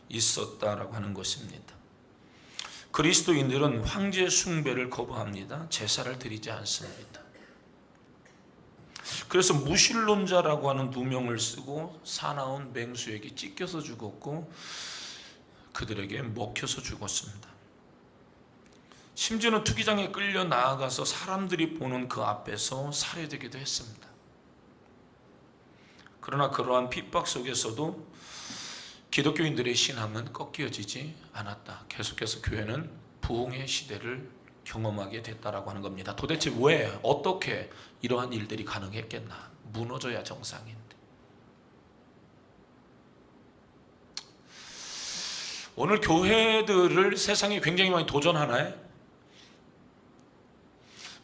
있었다라고 하는 것입니다. 그리스도인들은 황제 숭배를 거부합니다. 제사를 드리지 않습니다. 그래서 무신론자라고 하는 누명을 쓰고 사나운 맹수에게 찢겨서 죽었고 그들에게 먹혀서 죽었습니다. 심지어는 투기장에 끌려 나아가서 사람들이 보는 그 앞에서 살해되기도 했습니다. 그러나 그러한 핍박 속에서도 기독교인들의 신앙은 꺾여지지 않았다. 계속해서 교회는 부흥의 시대를 경험하게 됐다라고 하는 겁니다. 도대체 왜, 어떻게 이러한 일들이 가능했겠나? 무너져야 정상인데. 오늘 교회들을 세상이 굉장히 많이 도전하나요?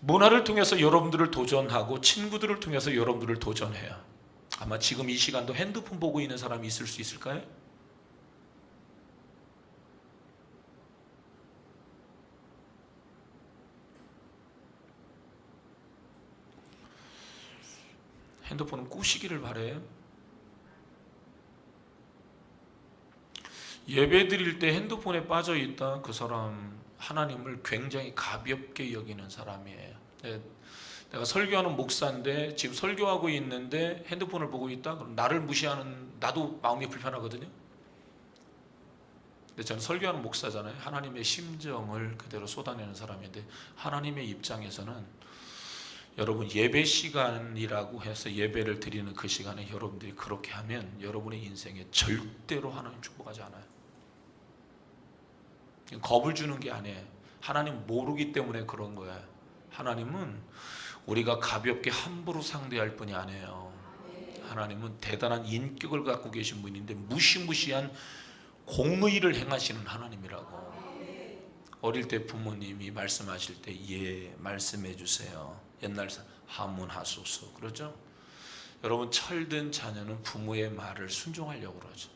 문화를 통해서 여러분들을 도전하고 친구들을 통해서 여러분들을 도전해요. 아마 지금 이 시간도 핸드폰 보고 있는 사람이 있을 수 있을까요? 핸드폰은 끄시기를 바래요. 예배 드릴 때 핸드폰에 빠져 있다, 그 사람 하나님을 굉장히 가볍게 여기는 사람이에요. 내가 설교하는 목사인데 지금 설교하고 있는데 핸드폰을 보고 있다? 그럼 나를 무시하는, 나도 마음이 불편하거든요. 근데 저는 설교하는 목사잖아요. 하나님의 심정을 그대로 쏟아내는 사람인데, 하나님의 입장에서는 여러분 예배 시간이라고 해서 예배를 드리는 그 시간에 여러분들이 그렇게 하면 여러분의 인생에 절대로 하나님 축복하지 않아요. 겁을 주는 게 아니에요. 하나님 모르기 때문에 그런 거예요. 하나님은 우리가 가볍게 함부로 상대할 분이 아니에요. 하나님은 대단한 인격을 갖고 계신 분인데 무시무시한 공의를 행하시는 하나님이라고. 어릴 때 부모님이 말씀하실 때 예 말씀해 주세요. 옛날 하문하소서 그러죠. 여러분 철든 자녀는 부모의 말을 순종하려고 그러죠.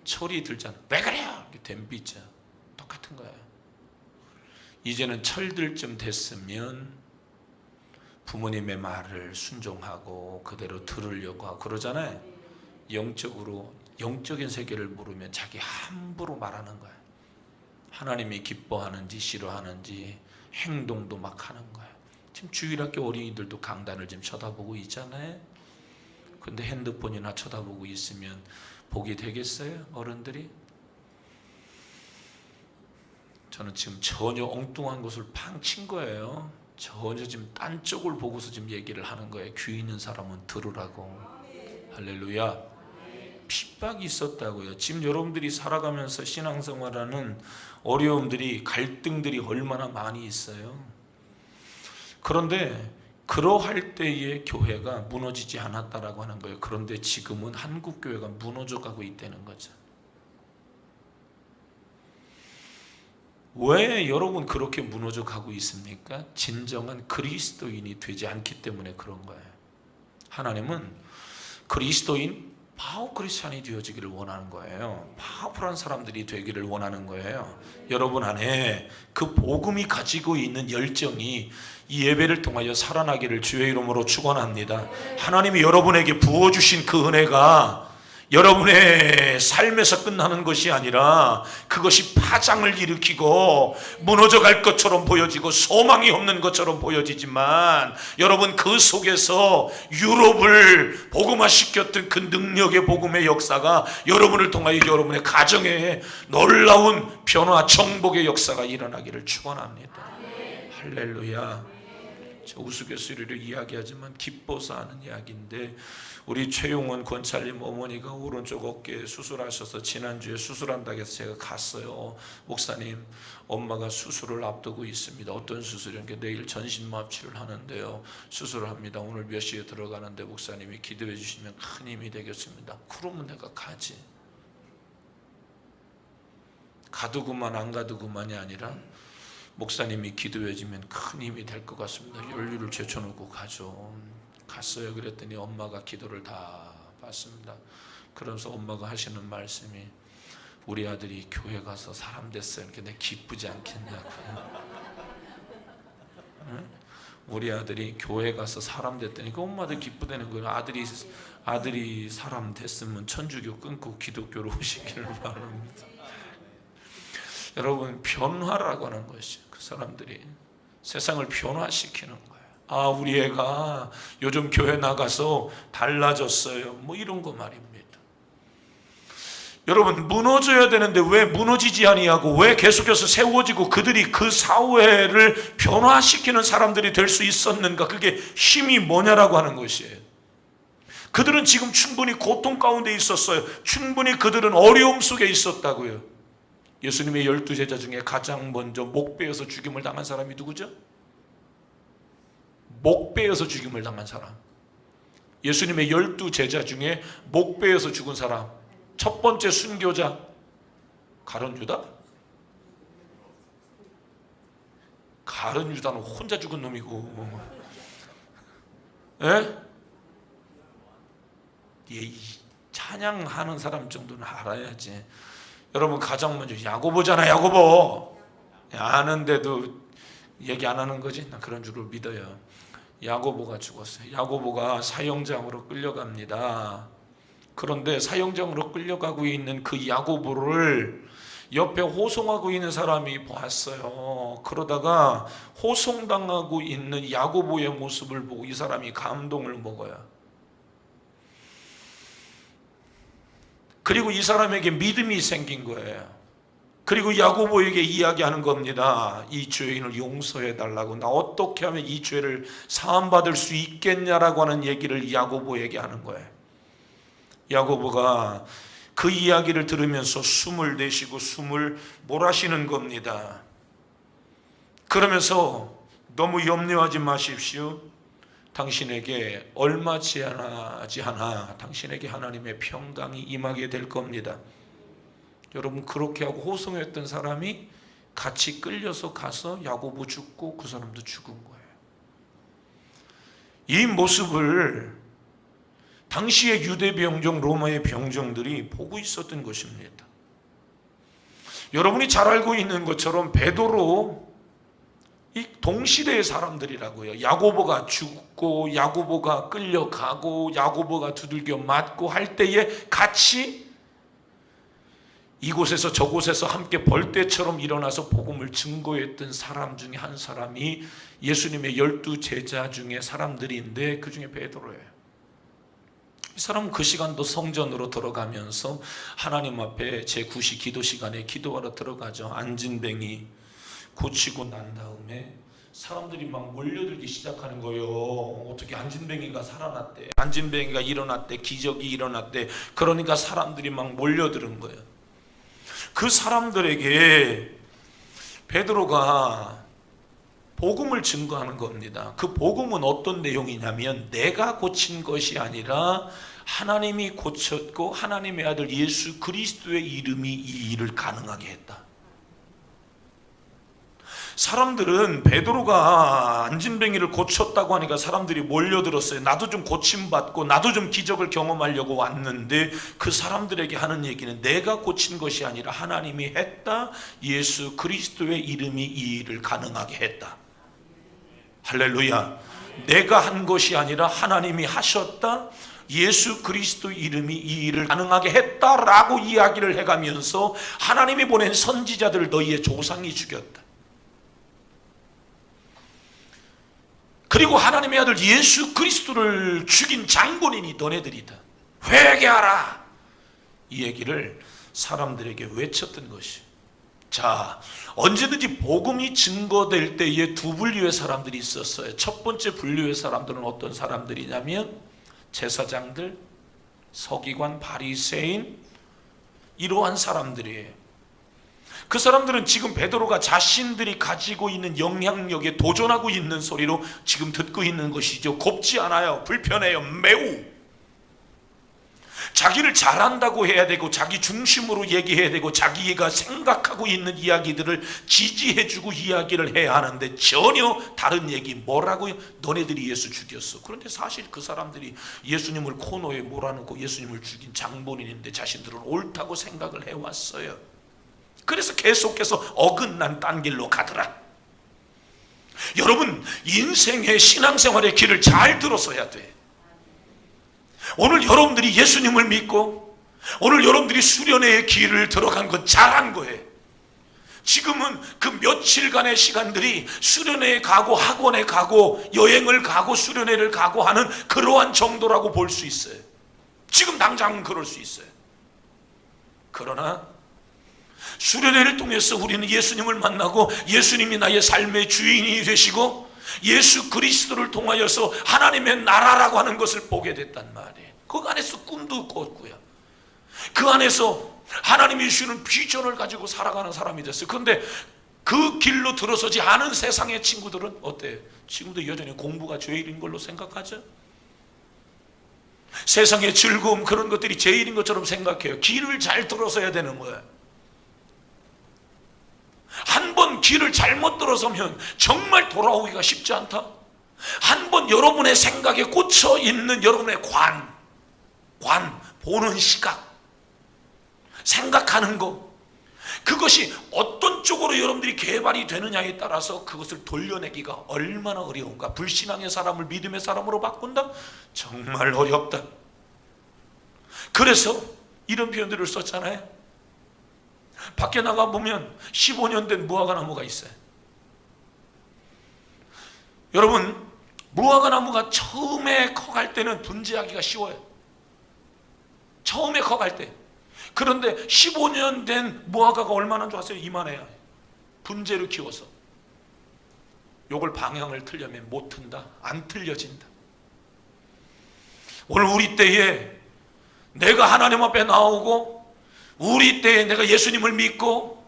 철이 들잖아. 왜 그래요? 이렇게 덤비죠. 똑같은 거예요. 이제는 철들 쯤 됐으면 부모님의 말을 순종하고 그대로 들으려고 하고 그러잖아요. 영적인 세계를 모르면 자기 함부로 말하는 거예요. 하나님이 기뻐하는지 싫어하는지 행동도 막 하는 거예요. 지금 주일학교 어린이들도 강단을 지금 쳐다보고 있잖아요. 근데 핸드폰이나 쳐다보고 있으면 복이 되겠어요? 어른들이? 저는 지금 전혀 엉뚱한 것을 팡 친 거예요. 전혀 지금 딴 쪽을 보고서 지금 얘기를 하는 거예요. 귀 있는 사람은 들으라고. 할렐루야. 핍박이 있었다고요. 지금 여러분들이 살아가면서 신앙생활하는 어려움들이, 갈등들이 얼마나 많이 있어요. 그런데 그러할 때에 교회가 무너지지 않았다라고 하는 거예요. 그런데 지금은 한국 교회가 무너져가고 있다는 거죠. 왜 여러분 그렇게 무너져 가고 있습니까? 진정한 그리스도인이 되지 않기 때문에 그런 거예요. 하나님은 그리스도인 파워 크리스찬이 되어지기를 원하는 거예요. 파워풀한 사람들이 되기를 원하는 거예요. 여러분 안에 그 복음이 가지고 있는 열정이 이 예배를 통하여 살아나기를 주의 이름으로 축원합니다. 하나님이 여러분에게 부어주신 그 은혜가 여러분의 삶에서 끝나는 것이 아니라 그것이 파장을 일으키고 무너져갈 것처럼 보여지고 소망이 없는 것처럼 보여지지만 여러분 그 속에서 유럽을 복음화시켰던 그 능력의 복음의 역사가 여러분을 통하여 여러분의 가정에 놀라운 변화 정복의 역사가 일어나기를 축원합니다. 할렐루야. 저 우스갯소리로 이야기하지만 기뻐서 하는 이야기인데 우리 최용원 권찰님 어머니가 오른쪽 어깨 수술하셔서 지난주에 수술한다고 해서 제가 갔어요. 목사님 엄마가 수술을 앞두고 있습니다. 어떤 수술인가? 내일 전신마취를 하는데요. 수술을 합니다. 오늘 몇 시에 들어가는데 목사님이 기도해 주시면 큰 힘이 되겠습니다. 그러면 내가 가지. 가두고만 안 가두고만이 아니라 목사님이 기도해 주면 큰 힘이 될 것 같습니다. 연료를 제쳐놓고 가죠. 갔어요. 그랬더니 엄마가 기도를 다 받습니다. 그러면서 엄마가 하시는 말씀이 우리 아들이 교회 가서 사람 됐어요. 근데 기쁘지 않겠냐고. 응? 우리 아들이 교회 가서 사람 됐다니 그 엄마도 기쁘다는 거예요. 아들이 사람 됐으면 천주교 끊고 기독교로 오시기를 바랍니다. 여러분, 변화라고 하는 것이 그 사람들이 세상을 변화시키는 거예요. 아, 우리 애가 요즘 교회 나가서 달라졌어요, 뭐 이런 거 말입니다. 여러분, 무너져야 되는데 왜 무너지지 아니하고 왜 계속해서 세워지고 그들이 그 사회를 변화시키는 사람들이 될 수 있었는가? 그게 힘이 뭐냐라고 하는 것이에요. 그들은 지금 충분히 고통 가운데 있었어요. 충분히 그들은 어려움 속에 있었다고요. 예수님의 12제자 중에 가장 먼저 목 베어서 죽임을 당한 사람이 누구죠? 목 베어서 죽임을 당한 사람. 예수님의 12제자 중에 목 베어서 죽은 사람, 첫 번째 순교자 가룟 유다? 가룟 유다는 혼자 죽은 놈이고, 예? 이 찬양하는 사람 정도는 알아야지. 여러분, 가장 먼저 야고보잖아. 야고보 아는데도 얘기 안 하는 거지? 나 그런 줄을 믿어요. 야고보가 죽었어요. 야고보가 사형장으로 끌려갑니다. 그런데 사형장으로 끌려가고 있는 그 야고보를 옆에 호송하고 있는 사람이 봤어요. 그러다가 호송당하고 있는 야고보의 모습을 보고 이 사람이 감동을 먹어요. 그리고 이 사람에게 믿음이 생긴 거예요. 그리고 야고보에게 이야기하는 겁니다. 이 죄인을 용서해 달라고. 나 어떻게 하면 이 죄를 사함받을 수 있겠냐라고 하는 얘기를 야고보에게 하는 거예요. 야고보가 그 이야기를 들으면서 숨을 내쉬고 숨을 몰아쉬는 겁니다. 그러면서 너무 염려하지 마십시오. 당신에게 얼마 지나지 않아 당신에게 하나님의 평강이 임하게 될 겁니다. 여러분, 그렇게 하고 호송했던 사람이 같이 끌려서 가서 야고보 죽고 그 사람도 죽은 거예요. 이 모습을 당시의 유대 병정, 로마의 병정들이 보고 있었던 것입니다. 여러분이 잘 알고 있는 것처럼 베드로 이 동시대의 사람들이라고요. 야고보가 죽고 야고보가 끌려가고 야고보가 두들겨 맞고 할 때에 같이 이곳에서 저곳에서 함께 벌떼처럼 일어나서 복음을 증거했던 사람 중에 한 사람이 예수님의 12제자 중에 사람들인데 그 중에 베드로예요. 이 사람은 그 시간도 성전으로 들어가면서 하나님 앞에 제9시 기도 시간에 기도하러 들어가죠. 안진뱅이 고치고 난 다음에 사람들이 막 몰려들기 시작하는 거예요. 어떻게 안진뱅이가 살아났대, 안진뱅이가 일어났대, 기적이 일어났대. 그러니까 사람들이 막 몰려드는 거예요. 그 사람들에게 베드로가 복음을 증거하는 겁니다. 그 복음은 어떤 내용이냐면 내가 고친 것이 아니라 하나님이 고쳤고 하나님의 아들 예수 그리스도의 이름이 이 일을 가능하게 했다. 사람들은 베드로가 안진뱅이를 고쳤다고 하니까 사람들이 몰려들었어요. 나도 좀 고침받고 나도 좀 기적을 경험하려고 왔는데 그 사람들에게 하는 얘기는 내가 고친 것이 아니라 하나님이 했다. 예수 그리스도의 이름이 이 일을 가능하게 했다. 할렐루야. 내가 한 것이 아니라 하나님이 하셨다. 예수 그리스도 이름이 이 일을 가능하게 했다라고 이야기를 해가면서 하나님이 보낸 선지자들을 너희의 조상이 죽였다. 그리고 하나님의 아들 예수 그리스도를 죽인 장본인이 너네들이다. 회개하라. 이 얘기를 사람들에게 외쳤던 것이. 자, 언제든지 복음이 증거될 때에 두 분류의 사람들이 있었어요. 첫 번째 분류의 사람들은 어떤 사람들이냐면 제사장들, 서기관, 바리새인, 이러한 사람들이에요. 그 사람들은 지금 베드로가 자신들이 가지고 있는 영향력에 도전하고 있는 소리로 지금 듣고 있는 것이죠. 곱지 않아요. 불편해요. 매우. 자기를 잘한다고 해야 되고 자기 중심으로 얘기해야 되고 자기가 생각하고 있는 이야기들을 지지해주고 이야기를 해야 하는데 전혀 다른 얘기. 뭐라고요? 너네들이 예수 죽였어. 그런데 사실 그 사람들이 예수님을 코너에 몰아넣고 예수님을 죽인 장본인인데 자신들은 옳다고 생각을 해왔어요. 그래서 계속해서 어긋난 딴 길로 가더라. 여러분, 인생의 신앙생활의 길을 잘 들어서야 돼. 오늘 여러분들이 예수님을 믿고 오늘 여러분들이 수련회의 길을 들어간 건 잘한 거예요. 지금은 그 며칠간의 시간들이 수련회에 가고 학원에 가고 여행을 가고 수련회를 가고 하는 그러한 정도라고 볼 수 있어요. 지금 당장 그럴 수 있어요. 그러나 수련회를 통해서 우리는 예수님을 만나고 예수님이 나의 삶의 주인이 되시고 예수 그리스도를 통하여서 하나님의 나라라고 하는 것을 보게 됐단 말이에요. 그 안에서 꿈도 꿨고요. 그 안에서 하나님이 주시는 비전을 가지고 살아가는 사람이 됐어요. 그런데 그 길로 들어서지 않은 세상의 친구들은 어때요? 지금도 여전히 공부가 제일인 걸로 생각하죠? 세상의 즐거움 그런 것들이 제일인 것처럼 생각해요. 길을 잘 들어서야 되는 거예요. 한 번 길을 잘못 들어서면 정말 돌아오기가 쉽지 않다. 한 번 여러분의 생각에 꽂혀 있는 여러분의 관, 보는 시각, 생각하는 것, 그것이 어떤 쪽으로 여러분들이 개발이 되느냐에 따라서 그것을 돌려내기가 얼마나 어려운가. 불신앙의 사람을 믿음의 사람으로 바꾼다? 정말 어렵다. 그래서 이런 표현들을 썼잖아요. 밖에 나가보면 15년 된 무화과나무가 있어요. 여러분, 무화과나무가 처음에 커갈 때는 분재하기가 쉬워요. 처음에 커갈 때. 그런데 15년 된 무화과가 얼마나 좋았어요? 이만해요. 분재를 키워서. 요걸 방향을 틀려면 못 튼다. 안 틀려진다. 오늘 우리 때에 내가 하나님 앞에 나오고 우리 때에 내가 예수님을 믿고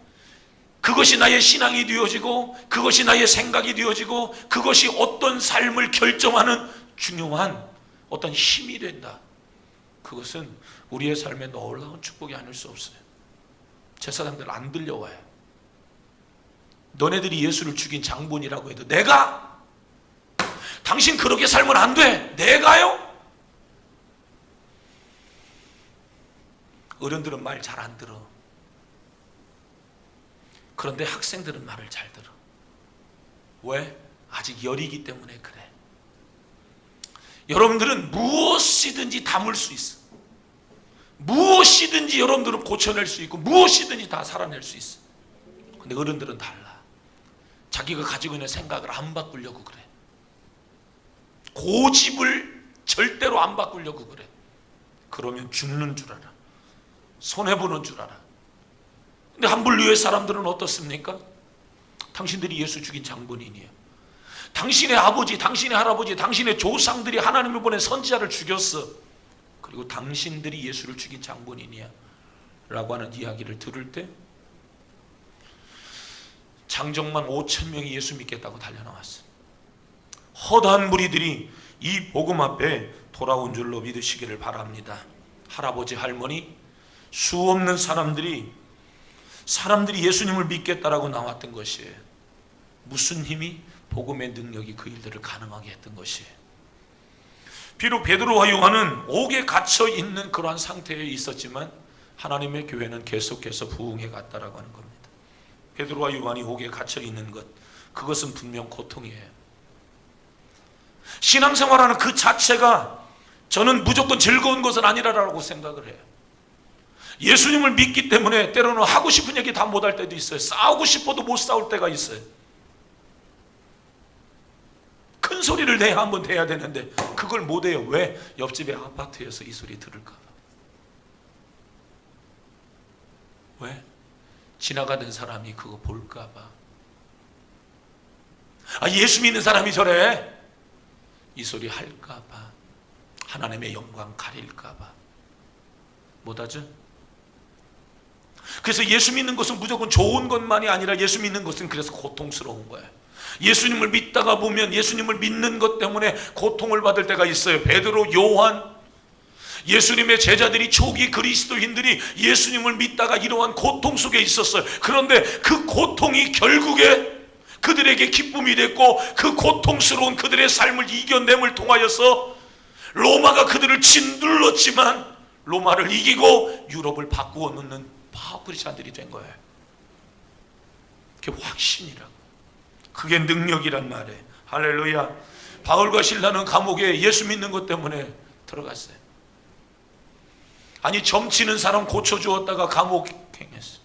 그것이 나의 신앙이 되어지고 그것이 나의 생각이 되어지고 그것이 어떤 삶을 결정하는 중요한 어떤 힘이 된다. 그것은 우리의 삶에 놀라운 축복이 아닐 수 없어요. 제사장들 안 들려와요. 너네들이 예수를 죽인 장본이라고 해도 내가? 당신 그렇게 살면 안 돼. 내가요? 어른들은 말 잘 안 들어. 그런데 학생들은 말을 잘 들어. 왜? 아직 열이기 때문에 그래. 여러분들은 무엇이든지 담을 수 있어. 무엇이든지 여러분들은 고쳐낼 수 있고 무엇이든지 다 살아낼 수 있어. 근데 어른들은 달라. 자기가 가지고 있는 생각을 안 바꾸려고 그래. 고집을 절대로 안 바꾸려고 그래. 그러면 죽는 줄 알아. 손해보는 줄 알아. 근데 한불교의 사람들은 어떻습니까? 당신들이 예수 죽인 장본인이에요. 당신의 아버지, 당신의 할아버지, 당신의 조상들이 하나님을 보낸 선지자를 죽였어. 그리고 당신들이 예수를 죽인 장본인이야 라고 하는 이야기를 들을 때 장정만 5,000명이 예수 믿겠다고 달려나왔어. 허다한 무리들이 이 복음 앞에 돌아온 줄로 믿으시기를 바랍니다. 할아버지, 할머니, 수 없는 사람들이 예수님을 믿겠다라고 나왔던 것이에요. 무슨 힘이? 복음의 능력이 그 일들을 가능하게 했던 것이에요. 비록 베드로와 요한은 옥에 갇혀 있는 그러한 상태에 있었지만 하나님의 교회는 계속해서 부흥해 갔다라고 하는 겁니다. 베드로와 요한이 옥에 갇혀 있는 것, 그것은 분명 고통이에요. 신앙생활하는 그 자체가 저는 무조건 즐거운 것은 아니라고 생각을 해요. 예수님을 믿기 때문에 때로는 하고 싶은 얘기 다 못할 때도 있어요. 싸우고 싶어도 못 싸울 때가 있어요. 큰 소리를 내야 한번 돼야 되는데 그걸 못해요. 왜? 옆집의 아파트에서 이 소리 들을까 봐. 왜? 지나가는 사람이 그거 볼까 봐. 예수 믿는 사람이 저래. 이 소리 할까 봐. 하나님의 영광 가릴까 봐. 못하죠? 그래서 예수 믿는 것은 무조건 좋은 것만이 아니라 예수 믿는 것은 그래서 고통스러운 거예요. 예수님을 믿다가 보면 예수님을 믿는 것 때문에 고통을 받을 때가 있어요. 베드로, 요한, 예수님의 제자들이 초기 그리스도인들이 예수님을 믿다가 이러한 고통 속에 있었어요. 그런데 그 고통이 결국에 그들에게 기쁨이 됐고 그 고통스러운 그들의 삶을 이겨냄을 통하여서 로마가 그들을 짓눌렀지만 로마를 이기고 유럽을 바꾸어 놓는 바보 크리스찬들이 된 거예요. 그게 확신이라고. 그게 능력이란 말이에요. 할렐루야. 바울과 실라는 감옥에 예수 믿는 것 때문에 들어갔어요. 아니 점치는 사람 고쳐주었다가 감옥행했어.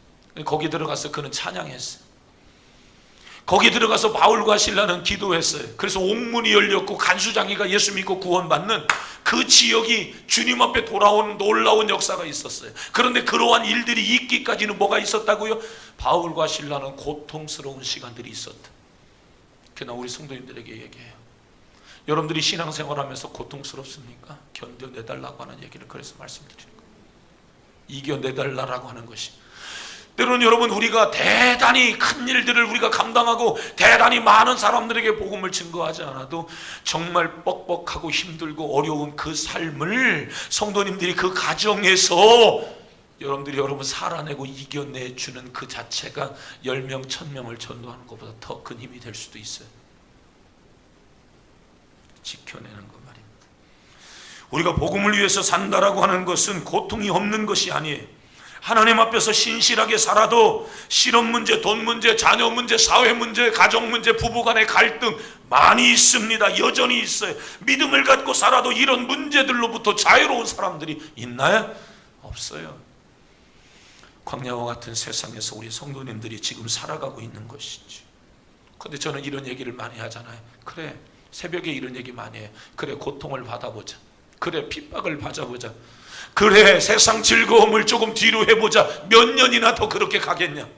거기 들어가서 그는 찬양했어요. 거기 들어가서 바울과 실라는 기도했어요. 그래서 옥문이 열렸고 간수장이가 예수 믿고 구원받는 그 지역이 주님 앞에 돌아온 놀라운 역사가 있었어요. 그런데 그러한 일들이 있기까지는 뭐가 있었다고요? 바울과 실라는 고통스러운 시간들이 있었다. 그러나 우리 성도님들에게 얘기해요. 여러분들이 신앙생활하면서 고통스럽습니까? 견뎌내달라고 하는 얘기를 그래서 말씀드리는 거예요. 이겨내달라고 하는 것이, 때로는 여러분 우리가 대단히 큰 일들을 우리가 감당하고 대단히 많은 사람들에게 복음을 증거하지 않아도 정말 뻑뻑하고 힘들고 어려운 그 삶을 성도님들이 그 가정에서 여러분들이 여러분 살아내고 이겨내주는 그 자체가 10명, 1000명을 전도하는 것보다 더 큰 힘이 될 수도 있어요. 지켜내는 것 말입니다. 우리가 복음을 위해서 산다라고 하는 것은 고통이 없는 것이 아니에요. 하나님 앞에서 신실하게 살아도 실업 문제, 돈 문제, 자녀 문제, 사회 문제, 가정 문제, 부부간의 갈등 많이 있습니다. 여전히 있어요. 믿음을 갖고 살아도 이런 문제들로부터 자유로운 사람들이 있나요? 없어요. 광야와 같은 세상에서 우리 성도님들이 지금 살아가고 있는 것이지. 근데 저는 이런 얘기를 많이 하잖아요. 그래, 새벽에 이런 얘기 많이 해요. 그래, 고통을 받아보자. 그래, 핍박을 받아보자. 그래, 세상 즐거움을 조금 뒤로 해보자. 몇 년이나 더 그렇게 가겠냐?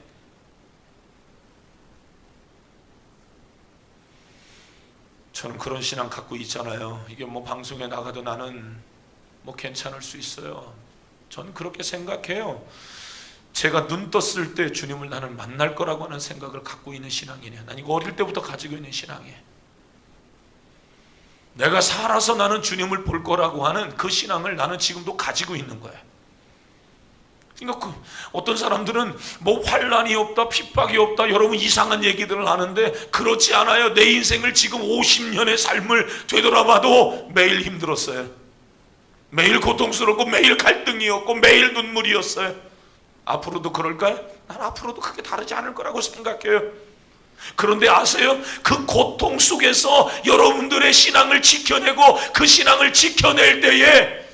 저는 그런 신앙 갖고 있잖아요. 이게 뭐 방송에 나가도 나는 뭐 괜찮을 수 있어요. 저는 그렇게 생각해요. 제가 눈 떴을 때 주님을 나는 만날 거라고 하는 생각을 갖고 있는 신앙이네요. 난 이거 어릴 때부터 가지고 있는 신앙이에요. 내가 살아서 나는 주님을 볼 거라고 하는 그 신앙을 나는 지금도 가지고 있는 거예요. 그러니까 어떤 사람들은 뭐 환난이 없다, 핍박이 없다, 여러분 이상한 얘기들을 하는데 그렇지 않아요. 내 인생을 지금 50년의 삶을 되돌아봐도 매일 힘들었어요. 매일 고통스럽고 매일 갈등이었고 매일 눈물이었어요. 앞으로도 그럴까요? 난 앞으로도 크게 다르지 않을 거라고 생각해요. 그런데 아세요? 그 고통 속에서 여러분들의 신앙을 지켜내고 그 신앙을 지켜낼 때에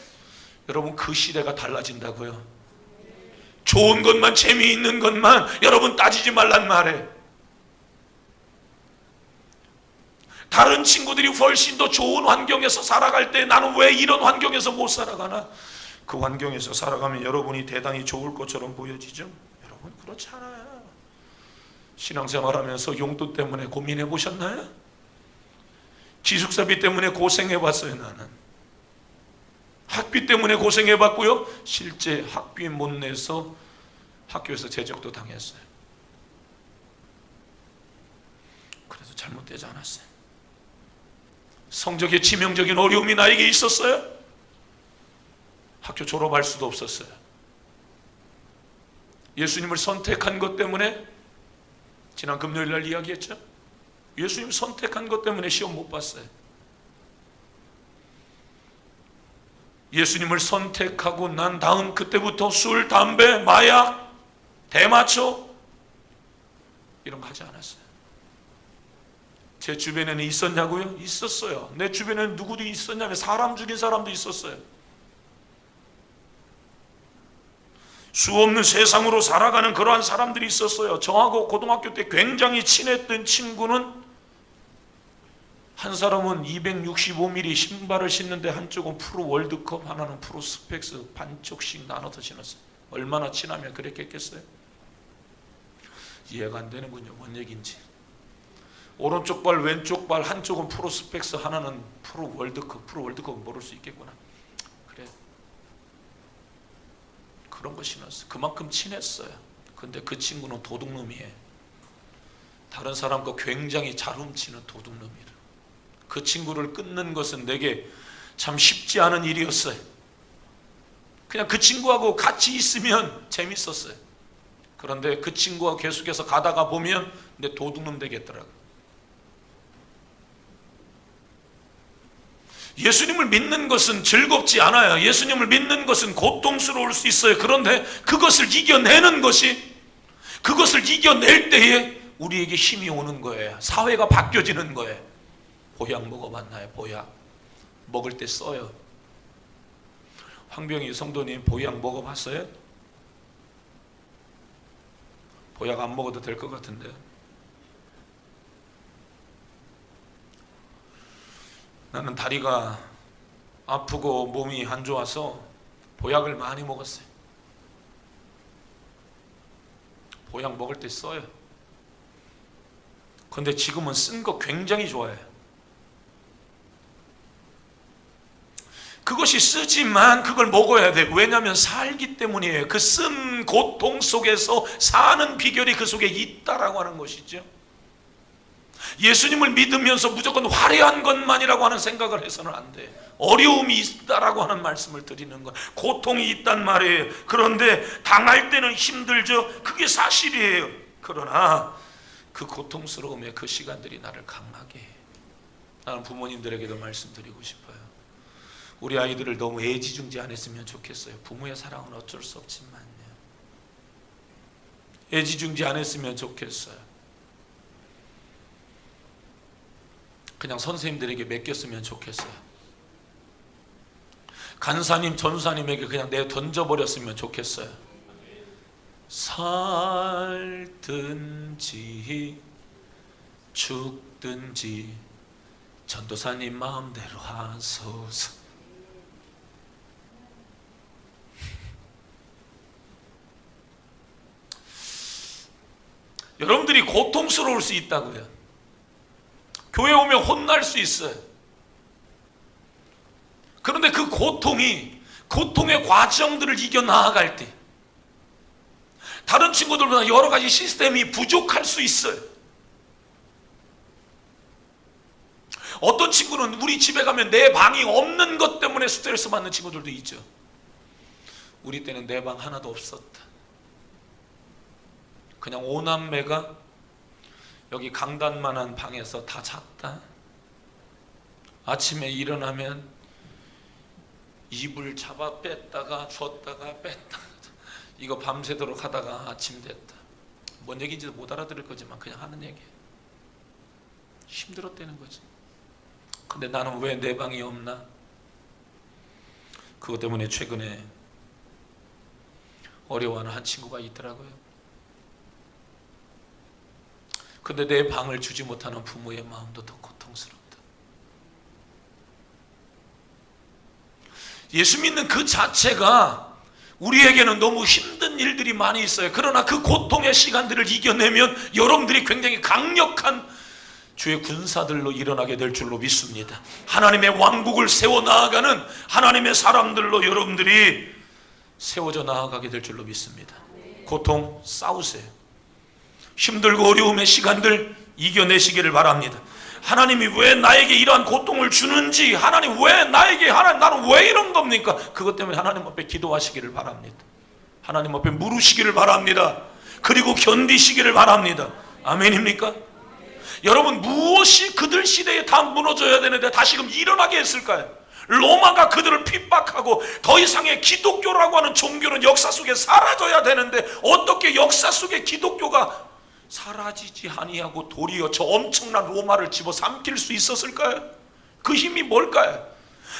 여러분 그 시대가 달라진다고요. 좋은 것만, 재미있는 것만 여러분 따지지 말란 말이에요. 다른 친구들이 훨씬 더 좋은 환경에서 살아갈 때 나는 왜 이런 환경에서 못 살아가나? 그 환경에서 살아가면 여러분이 대단히 좋을 것처럼 보여지죠? 여러분 그렇지 않아요. 신앙생활하면서 용돈 때문에 고민해 보셨나요? 기숙사비 때문에 고생해 봤어요. 나는 학비 때문에 고생해 봤고요. 실제 학비 못 내서 학교에서 제적도 당했어요. 그래서 잘못되지 않았어요. 성적에 치명적인 어려움이 나에게 있었어요. 학교 졸업할 수도 없었어요. 예수님을 선택한 것 때문에, 지난 금요일 날 이야기했죠? 예수님 선택한 것 때문에 시험 못 봤어요. 예수님을 선택하고 난 다음 그때부터 술, 담배, 마약, 대마초 이런 거 하지 않았어요. 제 주변에는 있었냐고요? 있었어요. 내 주변에는 누구도 있었냐면 사람 죽인 사람도 있었어요. 수 없는 세상으로 살아가는 그러한 사람들이 있었어요. 저하고 고등학교 때 굉장히 친했던 친구는 한 사람은 265mm 신발을 신는데 한쪽은 프로 월드컵, 하나는 프로 스펙스, 반쪽씩 나눠서 신었어요. 얼마나 친하면 그랬겠어요? 이해가 안 되는군요. 뭔 얘기인지. 오른쪽 발, 왼쪽 발, 한쪽은 프로 스펙스, 하나는 프로 월드컵. 프로 월드컵은 모를 수 있겠구나. 그래, 그런 거 신었어요. 그만큼 친했어요. 근데 그 친구는 도둑놈이에요. 다른 사람과 굉장히 잘 훔치는 도둑놈이에요. 그 친구를 끊는 것은 내게 참 쉽지 않은 일이었어요. 그냥 그 친구하고 같이 있으면 재밌었어요. 그런데 그 친구와 계속해서 가다가 보면 내 도둑놈 되겠더라고요. 예수님을 믿는 것은 즐겁지 않아요. 예수님을 믿는 것은 고통스러울 수 있어요. 그런데 그것을 이겨내는 것이, 그것을 이겨낼 때에 우리에게 힘이 오는 거예요. 사회가 바뀌어지는 거예요. 보약 먹어봤나요? 보약 먹을 때 써요. 황병희 성도님 보약 먹어봤어요? 보약 안 먹어도 될 것 같은데. 나는 다리가 아프고 몸이 안 좋아서 보약을 많이 먹었어요. 보약 먹을 때 써요. 근데 지금은 쓴 거 굉장히 좋아해요. 그것이 쓰지만 그걸 먹어야 돼. 왜냐하면 살기 때문이에요. 그 쓴 고통 속에서 사는 비결이 그 속에 있다라고 하는 것이죠. 예수님을 믿으면서 무조건 화려한 것만이라고 하는 생각을 해서는 안 돼. 어려움이 있다라고 하는 말씀을 드리는 것. 고통이 있단 말이에요. 그런데 당할 때는 힘들죠. 그게 사실이에요. 그러나 그 고통스러움의 그 시간들이 나를 강하게 해. 나는 부모님들에게도 말씀드리고 싶어요. 우리 아이들을 너무 애지중지 안 했으면 좋겠어요. 부모의 사랑은 어쩔 수 없지만요. 애지중지 안 했으면 좋겠어요. 그냥 선생님들에게 맡겼으면 좋겠어요. 간사님, 전사님에게 그냥 내 던져버렸으면 좋겠어요. 살든지 죽든지 전도사님 마음대로 하소서. 여러분들이 고통스러울 수 있다고요. 교회 오면 혼날 수 있어요. 그런데 그 고통의 과정들을 이겨나아갈 때 다른 친구들보다 여러 가지 시스템이 부족할 수 있어요. 어떤 친구는 우리 집에 가면 내 방이 없는 것 때문에 스트레스 받는 친구들도 있죠. 우리 때는 내 방 하나도 없었다. 그냥 오남매가 여기 강단만한 방에서 다 잤다. 아침에 일어나면 이불 잡아 뺐다가 줬다가 뺐다가 이거 밤새도록 하다가 아침 됐다. 뭔 얘기인지도 못 알아들을 거지만 그냥 하는 얘기예요. 힘들었다는 거지. 근데 나는 왜 내 방이 없나? 그것 때문에 최근에 어려워하는 한 친구가 있더라고요. 근데 내 방을 주지 못하는 부모의 마음도 더 고통스럽다. 예수 믿는 그 자체가 우리에게는 너무 힘든 일들이 많이 있어요. 그러나 그 고통의 시간들을 이겨내면 여러분들이 굉장히 강력한 주의 군사들로 일어나게 될 줄로 믿습니다. 하나님의 왕국을 세워 나아가는 하나님의 사람들로 여러분들이 세워져 나아가게 될 줄로 믿습니다. 고통 싸우세요. 힘들고 어려움의 시간들 이겨내시기를 바랍니다. 하나님이 왜 나에게 이러한 고통을 주는지, 하나님 왜 나에게, 하나님 나는 왜 이런 겁니까? 그것 때문에 하나님 앞에 기도하시기를 바랍니다. 하나님 앞에 물으시기를 바랍니다. 그리고 견디시기를 바랍니다. 아멘입니까? 여러분, 무엇이 그들 시대에 다 무너져야 되는데 다시금 일어나게 했을까요? 로마가 그들을 핍박하고 더 이상의 기독교라고 하는 종교는 역사 속에 사라져야 되는데 어떻게 역사 속에 기독교가 사라지지 아니하고 도리어 저 엄청난 로마를 집어삼킬 수 있었을까요? 그 힘이 뭘까요?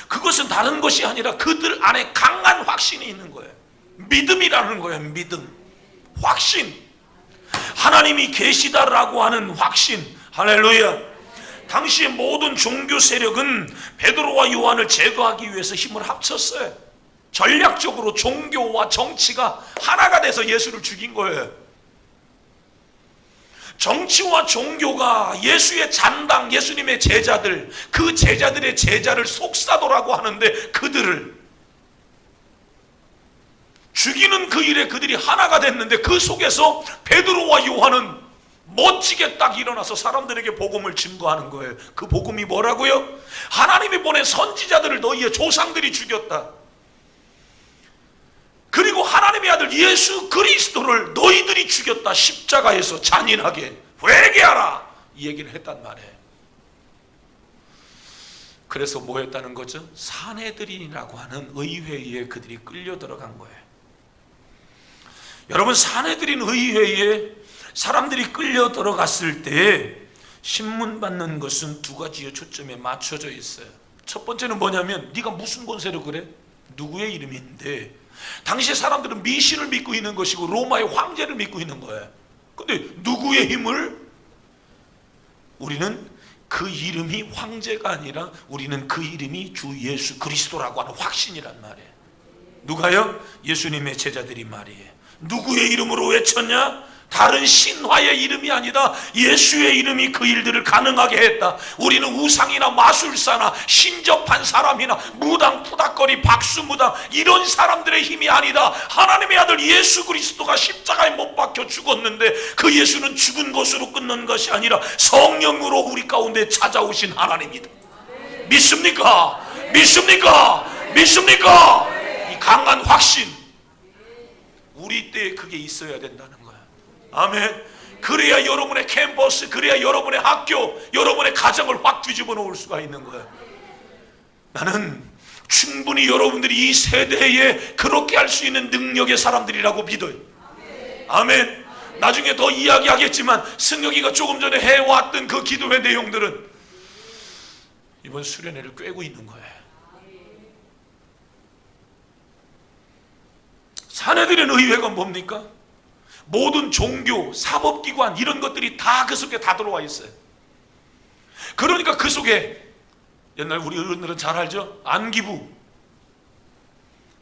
그것은 다른 것이 아니라 그들 안에 강한 확신이 있는 거예요. 믿음이라는 거예요. 믿음, 확신, 하나님이 계시다라고 하는 확신. 할렐루야. 당시의 모든 종교 세력은 베드로와 요한을 제거하기 위해서 힘을 합쳤어요. 전략적으로 종교와 정치가 하나가 돼서 예수를 죽인 거예요. 정치와 종교가 예수의 잔당, 예수님의 제자들, 그 제자들의 제자를 속사도라고 하는데 그들을 죽이는 그 일에 그들이 하나가 됐는데 그 속에서 베드로와 요한은 멋지게 딱 일어나서 사람들에게 복음을 증거하는 거예요. 그 복음이 뭐라고요? 하나님이 보낸 선지자들을 너희의 조상들이 죽였다. 그리고 하나님의 아들 예수 그리스도를 너희들이 죽였다. 십자가에서 잔인하게 회개하라, 이 얘기를 했단 말이에요. 그래서 뭐 했다는 거죠? 산헤드린이라고 하는 의회에 그들이 끌려 들어간 거예요. 여러분, 산헤드린 의회에 사람들이 끌려 들어갔을 때 신문 받는 것은 두 가지의 초점에 맞춰져 있어요. 첫 번째는 뭐냐면 네가 무슨 권세로 그래? 누구의 이름인데? 당시 사람들은 미신을 믿고 있는 것이고 로마의 황제를 믿고 있는 거예요. 근데 누구의 힘을? 우리는 그 이름이 황제가 아니라 우리는 그 이름이 주 예수 그리스도라고 하는 확신이란 말이에요. 누가요? 예수님의 제자들이 말이에요. 누구의 이름으로 외쳤냐? 다른 신화의 이름이 아니다. 예수의 이름이 그 일들을 가능하게 했다. 우리는 우상이나 마술사나 신접한 사람이나 무당, 푸닥거리, 박수무당 이런 사람들의 힘이 아니다. 하나님의 아들 예수 그리스도가 십자가에 못 박혀 죽었는데 그 예수는 죽은 것으로 끝난 것이 아니라 성령으로 우리 가운데 찾아오신 하나님이다. 믿습니까? 믿습니까? 믿습니까? 이 강한 확신, 우리 때에 그게 있어야 된다는 거야. 아멘. 그래야 여러분의 캠퍼스, 그래야 여러분의 학교, 여러분의 가정을 확 뒤집어 놓을 수가 있는 거예요. 나는 충분히 여러분들이 이 세대에 그렇게 할 수 있는 능력의 사람들이라고 믿어요. 아멘. 나중에 더 이야기하겠지만 승혁이가 조금 전에 해왔던 그 기도회 내용들은 이번 수련회를 꿰고 있는 거예요. 사내들의 의회가 뭡니까? 모든 종교, 사법기관 이런 것들이 다 그 속에 다 들어와 있어요. 그러니까 그 속에 옛날 우리 어른들은 잘 알죠? 안기부,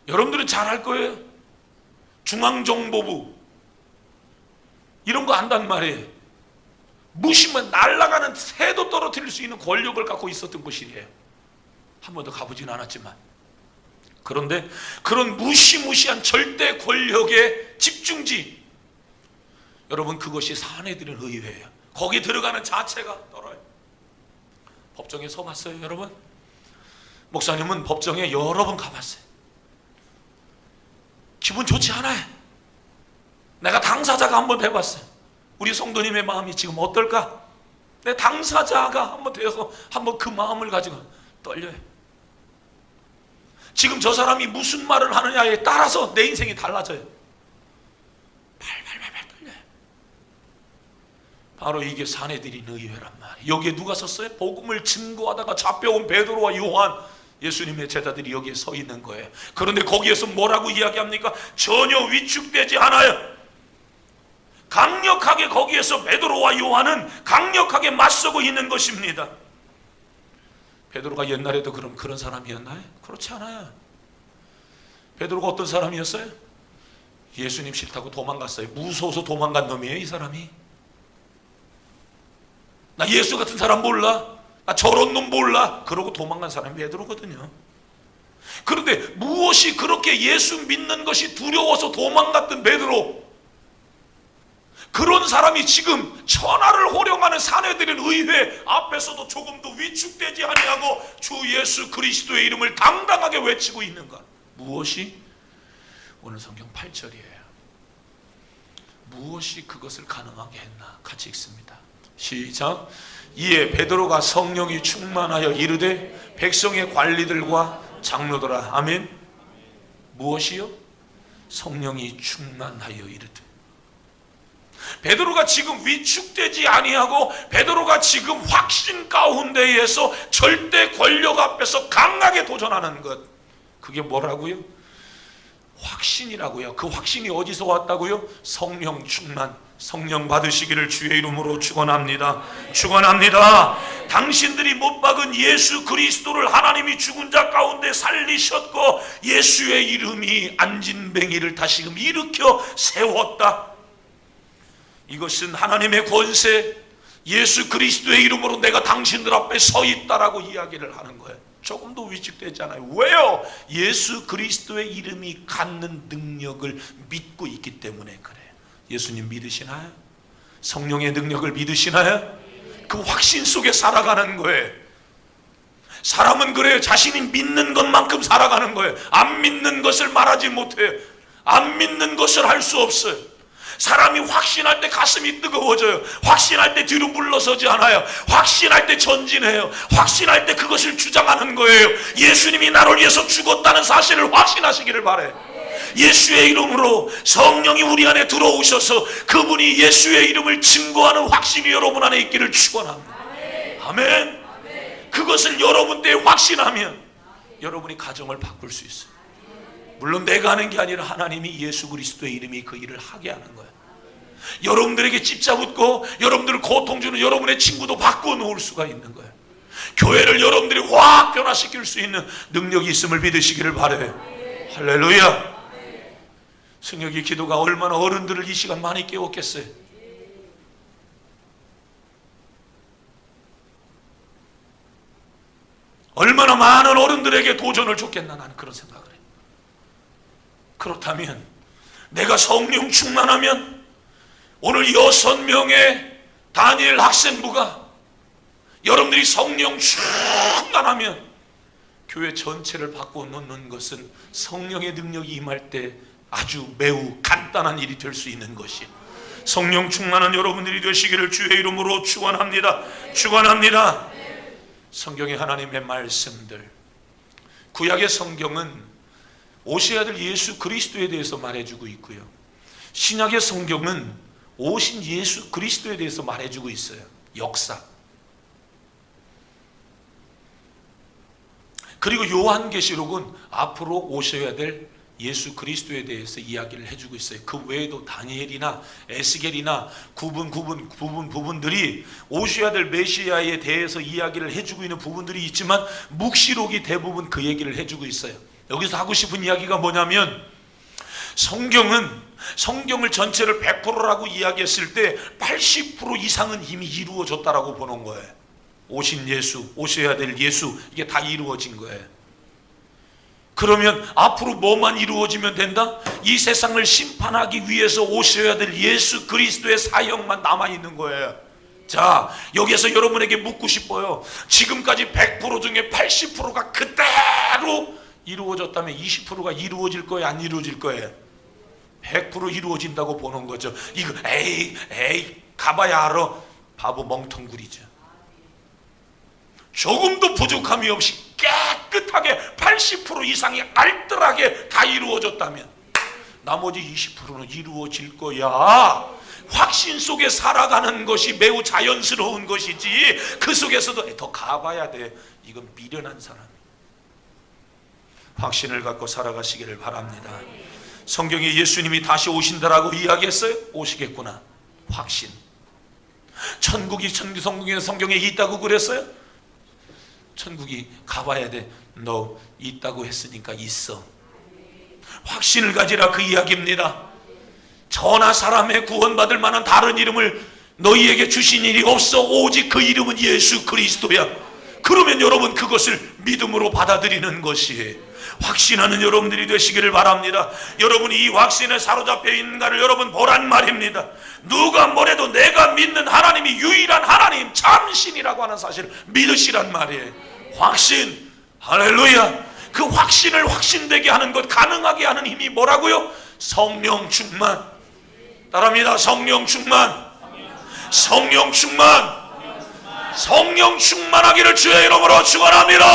여러분들은 잘 알 거예요. 중앙정보부 이런 거 안단 말이에요. 무시면 날아가는 새도 떨어뜨릴 수 있는 권력을 갖고 있었던 곳이에요. 한 번도 가보진 않았지만. 그런데 그런 무시무시한 절대 권력의 집중지, 여러분 그것이 사내들의 의회예요. 거기 들어가는 자체가 떨어요. 법정에 서봤어요 여러분? 목사님은 법정에 여러 번 가봤어요. 기분 좋지 않아요. 내가 당사자가 한번 해봤어요. 우리 성도님의 마음이 지금 어떨까? 내 당사자가 한번 되어서 한번 그 마음을 가지고 떨려요. 지금 저 사람이 무슨 말을 하느냐에 따라서 내 인생이 달라져요. 발발발발 떨려요. 바로 이게 사내들인 의회란 말이에요. 여기에 누가 섰어요? 복음을 증거하다가 잡혀온 베드로와 요한, 예수님의 제자들이 여기에 서 있는 거예요. 그런데 거기에서 뭐라고 이야기합니까? 전혀 위축되지 않아요. 강력하게 거기에서 베드로와 요한은 강력하게 맞서고 있는 것입니다. 베드로가 옛날에도 그런 사람이었나요? 그렇지 않아요. 베드로가 어떤 사람이었어요? 예수님 싫다고 도망갔어요. 무서워서 도망간 놈이에요 이 사람이. 나 예수 같은 사람 몰라, 나 저런 놈 몰라, 그러고 도망간 사람이 베드로거든요. 그런데 무엇이 그렇게 예수 믿는 것이 두려워서 도망갔던 베드로, 그런 사람이 지금 천하를 호령하는 사내들인 의회 앞에서도 조금도 위축되지 아니하고 주 예수 그리스도의 이름을 당당하게 외치고 있는가? 무엇이? 오늘 성경 8절이에요. 무엇이 그것을 가능하게 했나? 같이 읽습니다. 시작. 이에 베드로가 성령이 충만하여 이르되 백성의 관리들과 장로들아. 아멘. 무엇이요? 성령이 충만하여 이르되. 베드로가 지금 위축되지 아니하고 베드로가 지금 확신 가운데에서 절대 권력 앞에서 강하게 도전하는 것, 그게 뭐라고요? 확신이라고요. 그 확신이 어디서 왔다고요? 성령 충만, 성령 받으시기를 주의 이름으로 축원합니다. 축원합니다. 당신들이 못 박은 예수 그리스도를 하나님이 죽은 자 가운데 살리셨고 예수의 이름이 안진뱅이를 다시금 일으켜 세웠다. 이것은 하나님의 권세, 예수 그리스도의 이름으로 내가 당신들 앞에 서 있다라고 이야기를 하는 거예요. 조금도 위축되지 않아요. 왜요? 예수 그리스도의 이름이 갖는 능력을 믿고 있기 때문에 그래요. 예수님 믿으시나요? 성령의 능력을 믿으시나요? 그 확신 속에 살아가는 거예요. 사람은 그래요. 자신이 믿는 것만큼 살아가는 거예요. 안 믿는 것을 말하지 못해요. 안 믿는 것을 할 수 없어요. 사람이 확신할 때 가슴이 뜨거워져요. 확신할 때 뒤로 물러서지 않아요. 확신할 때 전진해요. 확신할 때 그것을 주장하는 거예요. 예수님이 나를 위해서 죽었다는 사실을 확신하시기를 바래요. 예수의 이름으로 성령이 우리 안에 들어오셔서 그분이 예수의 이름을 증거하는 확신이 여러분 안에 있기를 축원합니다. 아멘. 그것을 여러분 때에 확신하면 여러분이 가정을 바꿀 수 있어요. 물론 내가 하는 게 아니라 하나님이 예수 그리스도의 이름이 그 일을 하게 하는 거예요. 여러분들에게 찝잡고 여러분들을 고통 주는 여러분의 친구도 바꾸어 놓을 수가 있는 거예요. 교회를 여러분들이 확 변화시킬 수 있는 능력이 있음을 믿으시기를 바라요. 할렐루야. 승혁이 기도가 얼마나 어른들을 이 시간 많이 깨웠겠어요. 얼마나 많은 어른들에게 도전을 줬겠나, 나는 그런 생각을 해요. 그렇다면 내가 성령 충만하면 오늘 6명의 다니엘 학생부가 여러분들이 성령 충만하면 교회 전체를 바꾸어 놓는 것은 성령의 능력이 임할 때 아주 매우 간단한 일이 될 수 있는 것이, 성령 충만한 여러분들이 되시기를 주의 이름으로 축원합니다. 축원합니다. 성경의 하나님의 말씀들, 구약의 성경은 오실 아들 예수 그리스도에 대해서 말해주고 있고요, 신약의 성경은 오신 예수 그리스도에 대해서 말해주고 있어요. 역사. 그리고 요한계시록은 앞으로 오셔야 될 예수 그리스도에 대해서 이야기를 해주고 있어요. 그 외에도 다니엘이나 에스겔이나 부분들이 오셔야 될 메시아에 대해서 이야기를 해주고 있는 부분들이 있지만 묵시록이 대부분 그 얘기를 해주고 있어요. 여기서 하고 싶은 이야기가 뭐냐면, 성경을 전체를 100%라고 이야기했을 때 80% 이상은 이미 이루어졌다라고 보는 거예요. 오신 예수, 오셔야 될 예수, 이게 다 이루어진 거예요. 그러면 앞으로 뭐만 이루어지면 된다? 이 세상을 심판하기 위해서 오셔야 될 예수 그리스도의 사역만 남아있는 거예요. 자, 여기에서 여러분에게 묻고 싶어요. 지금까지 100% 중에 80%가 그대로 이루어졌다면 20%가 이루어질 거예요, 안 이루어질 거예요? 100% 이루어진다고 보는 거죠. 이거 에이 가봐야 알아. 바보 멍텅구리죠. 조금도 부족함이 없이 깨끗하게 80% 이상이 알뜰하게 다 이루어졌다면 나머지 20%는 이루어질 거야. 확신 속에 살아가는 것이 매우 자연스러운 것이지, 그 속에서도 더 가봐야 돼. 이건 미련한 사람. 확신을 갖고 살아가시기를 바랍니다. 성경에 예수님이 다시 오신다라고 이야기했어요. 오시겠구나. 확신. 천국이 성경에 있다고 그랬어요. 천국이 가봐야 돼. 너 있다고 했으니까 있어. 확신을 가지라, 그 이야기입니다. 저나 사람의 구원받을 만한 다른 이름을 너희에게 주신 일이 없어. 오직 그 이름은 예수 그리스도야. 그러면 여러분 그것을 믿음으로 받아들이는 것이에요. 확신하는 여러분들이 되시기를 바랍니다. 여러분이 이 확신에 사로잡혀 있는가를 여러분 보란 말입니다. 누가 뭐래도 내가 믿는 하나님이 유일한 하나님, 참신이라고 하는 사실을 믿으시란 말이에요. 확신. 할렐루야. 그 확신을 확신되게 하는 것, 가능하게 하는 힘이 뭐라고요? 성령 충만. 따라합니다. 성령 충만. 성령 충만. 성령 충만하기를 주의 이름으로 축원합니다.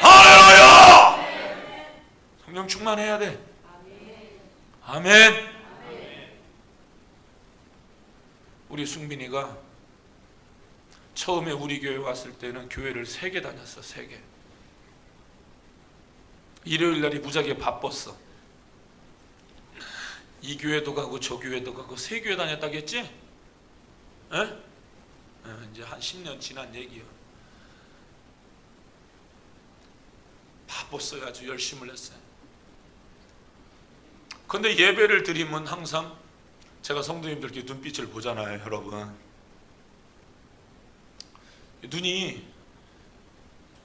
할렐루야. 성령 충만해야 돼. 아멘. 우리 승빈이가 처음에 우리 교회 왔을 때는 교회를 3개 다녔어. 3개. 일요일 날이 무지하게 바빴어. 이 교회도 가고 저 교회도 가고 3교회 다녔다겠지? 에? 이제 한 10년 지난 얘기야. 바빴어요. 아주 열심을 했어요. 근데 예배를 드리면 항상 제가 성도님들께 눈빛을 보잖아요, 여러분.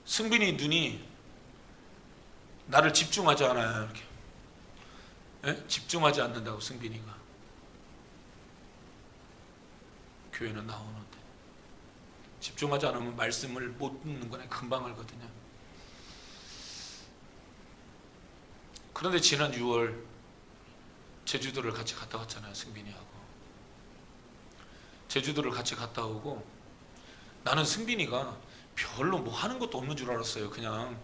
승빈이 눈이 나를 집중하지 않아요, 이렇게. 예? 집중하지 않는다고, 승빈이가. 교회는 나오는데. 집중하지 않으면 말씀을 못 듣는 거네. 금방 알거든요. 그런데 지난 6월 제주도를 같이 갔다 왔잖아요, 승빈이하고. 제주도를 같이 갔다 오고 나는 승빈이가 별로 뭐 하는 것도 없는 줄 알았어요. 그냥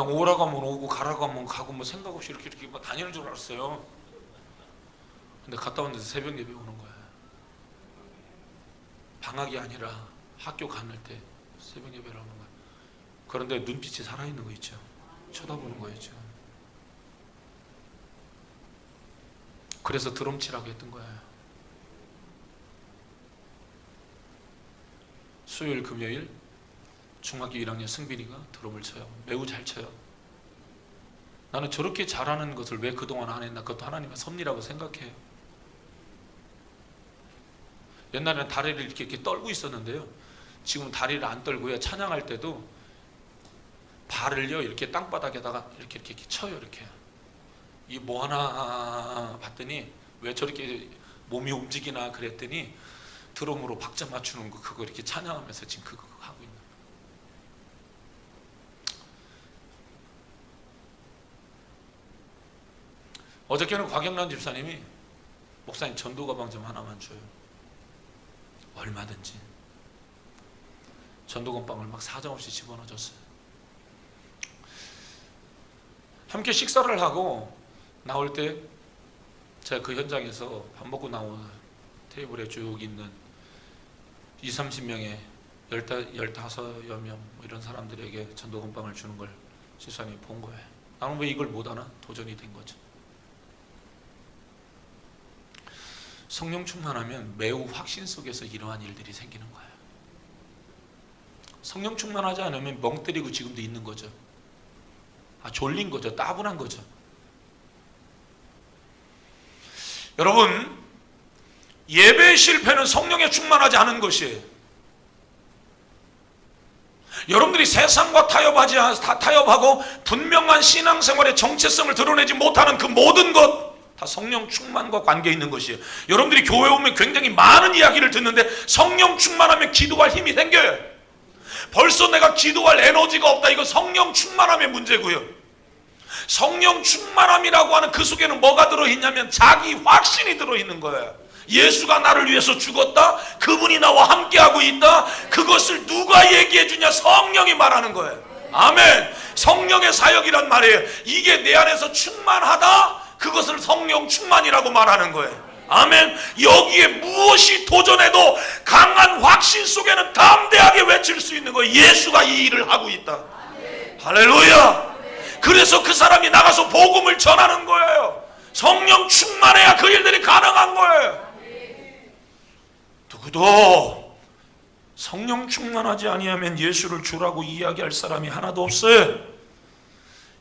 오라고 하면 오고 가라고 하면 가고 뭐 생각 없이 이렇게 뭐 다니는 줄 알았어요. 근데 갔다 왔는데 새벽 예배 오는 거야. 방학이 아니라 학교 갔을 때 새벽 예배를 하는 거야. 그런데 눈빛이 살아있는 거 있죠. 쳐다보는 거였죠. 그래서 드럼 치라고 했던 거예요. 수요일 금요일 중학교 1학년 승빈이가 드럼을 쳐요. 매우 잘 쳐요. 나는 저렇게 잘하는 것을 왜 그동안 안 했나? 그것도 하나님의 섭리라고 생각해요. 옛날에는 다리를 이렇게 떨고 있었는데요, 지금은 다리를 안 떨고요, 찬양할 때도 발을요 이렇게 땅바닥에다가 이렇게 쳐요. 이렇게. 이 뭐 하나 봤더니 왜 저렇게 몸이 움직이나 그랬더니 드럼으로 박자 맞추는 거, 그거 이렇게 찬양하면서 지금 그거 하고 있는 거예요. 어저께는 곽영란 집사님이 목사님 전도 가방 좀 하나만 줘요. 얼마든지. 전도 가방을 막 사정없이 집어넣어줬어요. 함께 식사를 하고 나올 때 제가 그 현장에서 밥 먹고 나온 테이블에 쭉 있는 20-30명의 15여 명 이런 사람들에게 전도 건빵을 주는 걸 집사님이 본 거예요. 나는 왜 이걸 못하나? 도전이 된 거죠. 성령 충만하면 매우 확신 속에서 이러한 일들이 생기는 거예요. 성령 충만하지 않으면 멍 때리고 지금도 있는 거죠. 졸린 거죠. 따분한 거죠. 여러분, 예배의 실패는 성령에 충만하지 않은 것이에요. 여러분들이 세상과 타협하고 분명한 신앙생활의 정체성을 드러내지 못하는 그 모든 것 다 성령 충만과 관계 있는 것이에요. 여러분들이 교회 오면 굉장히 많은 이야기를 듣는데 성령 충만하면 기도할 힘이 생겨요. 벌써 내가 기도할 에너지가 없다. 이거 성령 충만함의 문제고요. 성령 충만함이라고 하는 그 속에는 뭐가 들어있냐면 자기 확신이 들어있는 거예요. 예수가 나를 위해서 죽었다, 그분이 나와 함께하고 있다. 그것을 누가 얘기해 주냐? 성령이 말하는 거예요. 아멘. 성령의 사역이란 말이에요. 이게 내 안에서 충만하다, 그것을 성령 충만이라고 말하는 거예요. 아멘. 여기에 무엇이 도전해도 강한 확신 속에는 담대하게 외칠 수 있는 거예요. 예수가 이 일을 하고 있다. 할렐루야. 그래서 그 사람이 나가서 복음을 전하는 거예요. 성령 충만해야 그 일들이 가능한 거예요. 누구도 성령 충만하지 아니하면 예수를 주라고 이야기할 사람이 하나도 없어요.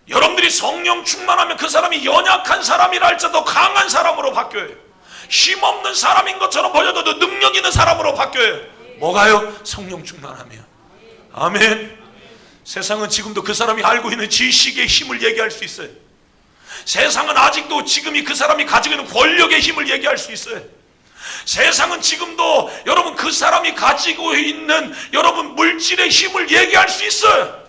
여러분들이 성령 충만하면 그 사람이 연약한 사람이라 할지라도 강한 사람으로 바뀌어요. 힘없는 사람인 것처럼 보여도 능력 있는 사람으로 바뀌어요. 뭐가요? 성령 충만하면. 아멘. 세상은 지금도 그 사람이 알고 있는 지식의 힘을 얘기할 수 있어요. 세상은 아직도 지금이 그 사람이 가지고 있는 권력의 힘을 얘기할 수 있어요. 세상은 지금도 여러분 그 사람이 가지고 있는 여러분 물질의 힘을 얘기할 수 있어요.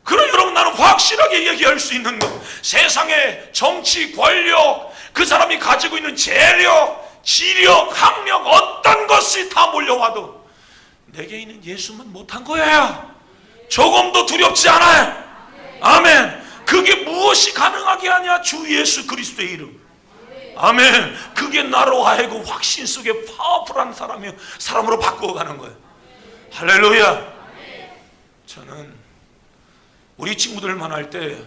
그럼 여러분 나는 확실하게 얘기할 수 있는 것, 세상의 정치, 권력, 그 사람이 가지고 있는 재력, 지력, 학력 어떤 것이 다 몰려와도 내게 있는 예수만 못한 거예요. 조금도 두렵지 않아요. 아멘. 그게 무엇이 가능하게 하냐? 주 예수 그리스도의 이름. 아멘. 그게 나로 하여금 확신 속에 파워풀한 사람으로 바꾸어가는 거예요. 할렐루야. 저는 우리 친구들 만날 때